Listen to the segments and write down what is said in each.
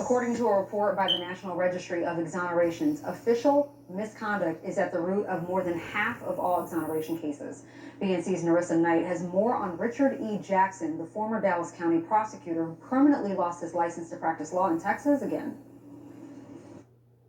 According to a report by the National Registry of Exonerations, official misconduct is at the root of more than half of all exoneration cases. BNC's Narissa Knight has more on Richard E. Jackson, the former Dallas County prosecutor who permanently lost his license to practice law in Texas again.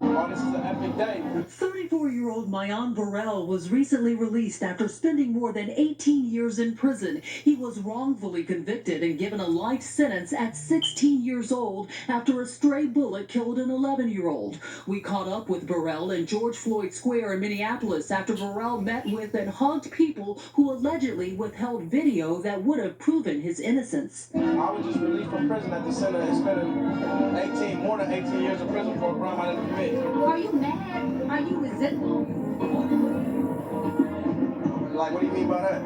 Oh, this is an epic day. 34-year-old Mayan Burrell was recently released after spending more than 18 years in prison. He was wrongfully convicted and given a life sentence at 16 years old after a stray bullet killed an 11-year-old. We caught up with Burrell in George Floyd Square in Minneapolis after Burrell met with and hugged people who allegedly withheld video that would have proven his innocence. I was just released from prison at the center and spent more than 18 years in prison for a crime I didn't commit. Are you mad? Are you resentful? Like, what do you mean by that?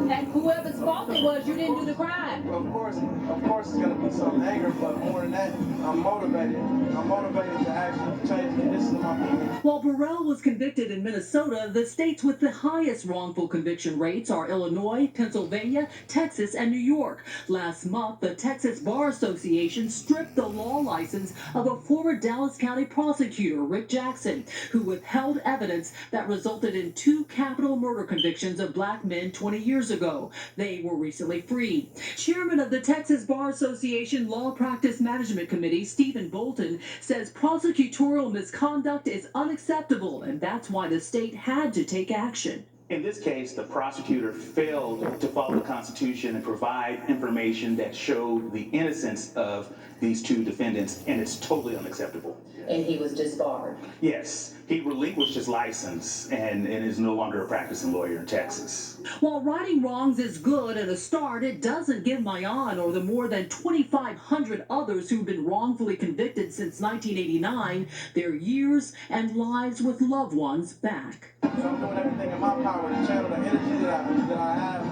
And whoever's fault it was, you didn't do the crime. Of course, it's going to be some anger, but more than that, I'm motivated. I'm motivated to actually change the conditions of my people. While Burrell was convicted in Minnesota, the states with the highest wrongful conviction rates are Illinois, Pennsylvania, Texas, and New York. Last month, the Texas Bar Association stripped the law license of a former Dallas County prosecutor, Rick Jackson, who withheld evidence that resulted in 2 capital murder convictions of black men 20 years ago. They were recently freed. Chairman of the Texas Bar Association Law Practice Management Committee, Stephen Bolton, says prosecutorial misconduct is unacceptable, and that's why the state had to take action. In this case, the prosecutor failed to follow the Constitution and provide information that showed the innocence of these 2 defendants, and it's totally unacceptable. And he was disbarred. Yes, he relinquished his license and is no longer a practicing lawyer in Texas. While righting wrongs is good and a start, it doesn't give Mayan or the more than 2,500 others who've been wrongfully convicted since 1989 their years and lives with loved ones back. So I'm doing everything in my power to channel the energy that I have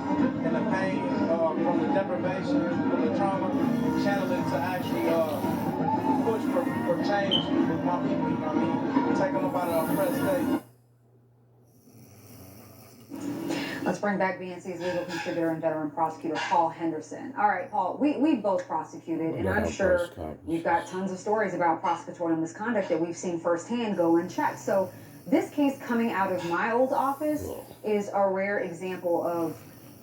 and the pain from the deprivation, from the trauma, channel it to actually push for change with my people, you know what I mean? Take them up out of the oppressed state. Let's bring back BNC's legal contributor and veteran prosecutor, Paul Henderson. All right, Paul, we both prosecuted, and I'm sure you've got tons of stories about prosecutorial misconduct that we've seen firsthand go unchecked. So this case coming out of my old office is a rare example of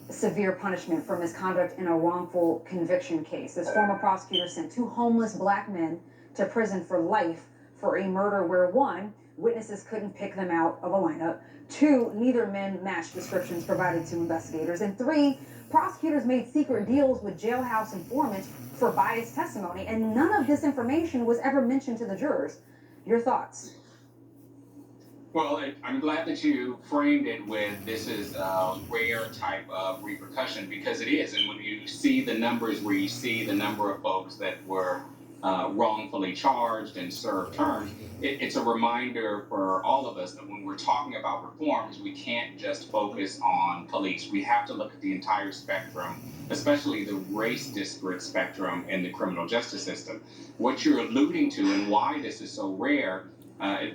severe punishment for misconduct in a wrongful conviction case. This former prosecutor sent 2 homeless black men to prison for life for a murder where 1, witnesses couldn't pick them out of a lineup, 2, neither men matched descriptions provided to investigators, and 3, prosecutors made secret deals with jailhouse informants for biased testimony, and none of this information was ever mentioned to the jurors. Your thoughts? Well, I'm glad that you framed it with this is a rare type of repercussion, because it is. And when you see the numbers, where you see the number of folks that were wrongfully charged and served terms, it's a reminder for all of us that when we're talking about reforms, we can't just focus on police. We have to look at the entire spectrum, especially the race disparate spectrum in the criminal justice system. What you're alluding to and why this is so rare,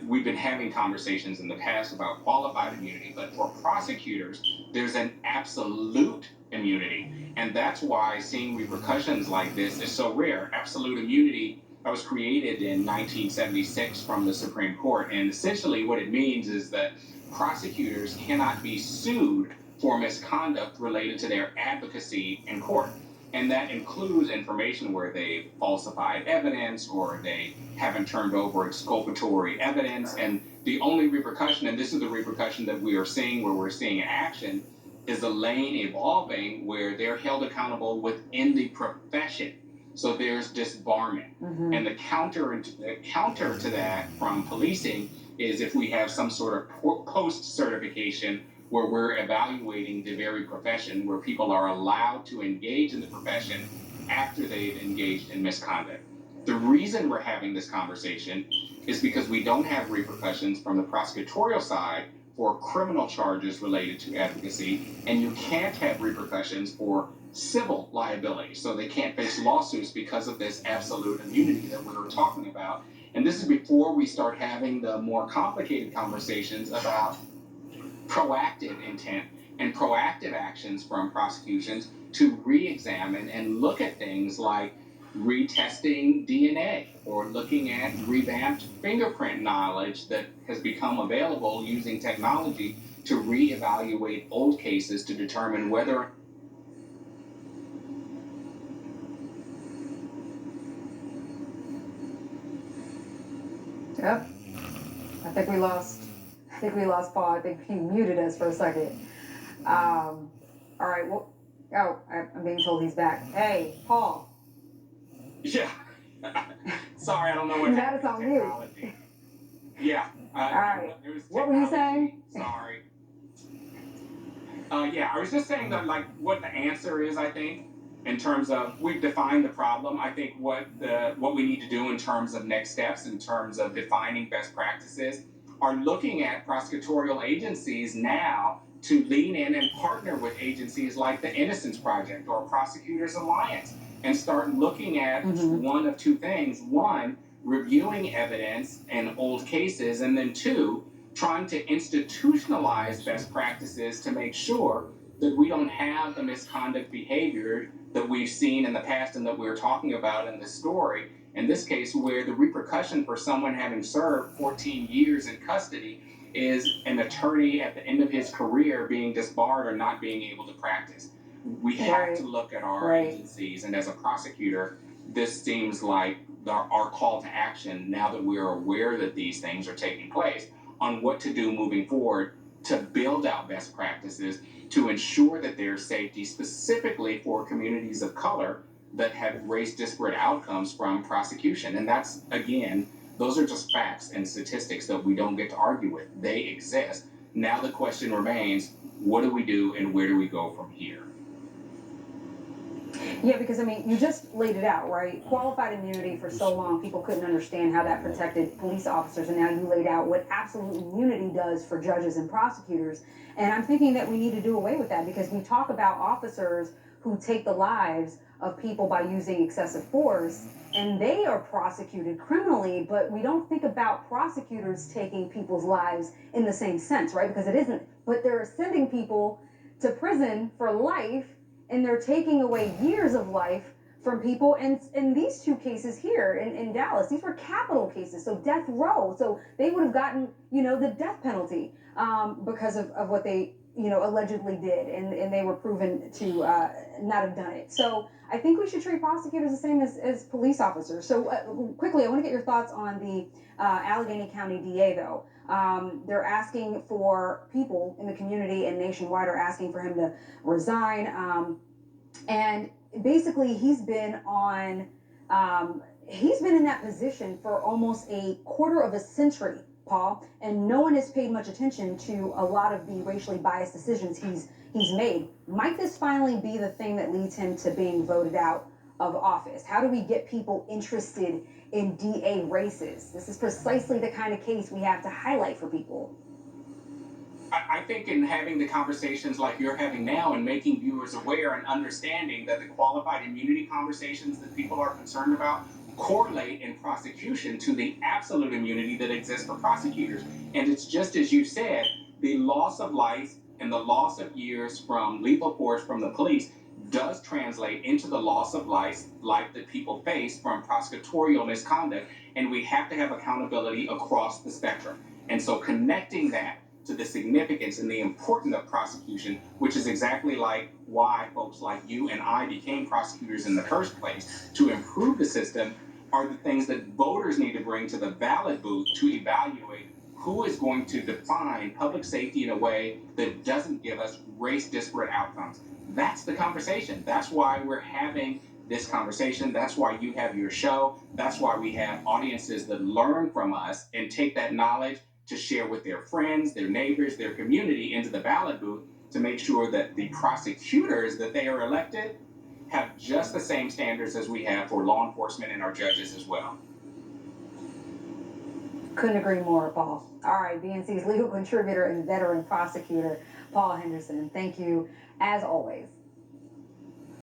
we've been having conversations in the past about qualified immunity, but for prosecutors, there's an absolute immunity. And that's why seeing repercussions like this is so rare. Absolute immunity was created in 1976 from the Supreme Court. And essentially what it means is that prosecutors cannot be sued for misconduct related to their advocacy in court. And that includes information where they falsified evidence or they haven't turned over exculpatory evidence. And the only repercussion, and this is the repercussion that we are seeing, where we're seeing action, is the lane evolving where they're held accountable within the profession. So there's disbarment. And the counter to that from policing is if we have some sort of post-certification where we're evaluating the very profession, where people are allowed to engage in the profession after they've engaged in misconduct. The reason we're having this conversation is because we don't have repercussions from the prosecutorial side for criminal charges related to advocacy, and you can't have repercussions for civil liability. So they can't face lawsuits because of this absolute immunity that we were talking about. And this is before we start having the more complicated conversations about proactive intent and proactive actions from prosecutions to re-examine and look at things like retesting DNA or looking at revamped fingerprint knowledge that has become available using technology to reevaluate old cases to determine whether. Yep. I think we lost Paul. I think he muted us for a second. All right. Well, I'm being told he's back. Hey, Paul. Yeah. Sorry, I don't know what That is on mute. Yeah. All right. What were you saying? Sorry. Yeah, I was just saying that, like, what the answer is, I think, in terms of we've defined the problem. I think what we need to do in terms of next steps, in terms of defining best practices, are looking at prosecutorial agencies now to lean in and partner with agencies like the Innocence Project or Prosecutors Alliance and start looking at one of two things. One, reviewing evidence and old cases, and then two, trying to institutionalize best practices to make sure that we don't have the misconduct behavior that we've seen in the past and that we're talking about in this story. In this case, where the repercussion for someone having served 14 years in custody is an attorney at the end of his career being disbarred or not being able to practice. We have to look at our agencies, and as a prosecutor, this seems like our call to action, now that we're aware that these things are taking place, on what to do moving forward to build out best practices to ensure that there's safety, specifically for communities of color that have race disparate outcomes from prosecution. And that's, again, those are just facts and statistics that we don't get to argue with. They exist. Now the question remains, what do we do and where do we go from here? Yeah, because I mean, you just laid it out, right? Qualified immunity for so long, people couldn't understand how that protected police officers, and now you laid out what absolute immunity does for judges and prosecutors. And I'm thinking that we need to do away with that, because we talk about officers who take the lives of people by using excessive force, and they are prosecuted criminally, but we don't think about prosecutors taking people's lives in the same sense, right? Because it isn't, but they're sending people to prison for life, and they're taking away years of life from people. And in these two cases here in Dallas, these were capital cases, so death row. So they would have gotten, the death penalty because of what they, allegedly did, and they were proven to not have done it. So I think we should treat prosecutors the same as police officers. So quickly, I want to get your thoughts on the Allegheny County DA, though. They're asking for people in the community and nationwide are asking for him to resign. And basically, he's been in that position for almost a quarter of a century, Paul, and no one has paid much attention to a lot of the racially biased decisions he's made. Might this finally be the thing that leads him to being voted out of office? How do we get people interested in DA races? This is precisely the kind of case we have to highlight for people. I think in having the conversations like you're having now and making viewers aware and understanding that the qualified immunity conversations that people are concerned about correlate in prosecution to the absolute immunity that exists for prosecutors. And it's just as you said, the loss of life and the loss of years from lethal force from the police does translate into the loss of life that people face from prosecutorial misconduct. And we have to have accountability across the spectrum. And so connecting that to the significance and the importance of prosecution, which is exactly like why folks like you and I became prosecutors in the first place, to improve the system, are the things that voters need to bring to the ballot booth to evaluate who is going to define public safety in a way that doesn't give us race disparate outcomes. That's the conversation. That's why we're having this conversation. That's why you have your show. That's why we have audiences that learn from us and take that knowledge to share with their friends, their neighbors, their community into the ballot booth to make sure that the prosecutors that they are elected have just the same standards as we have for law enforcement and our judges as well. Couldn't agree more, Paul. All right, BNC's legal contributor and veteran prosecutor, Paul Henderson. Thank you, as always.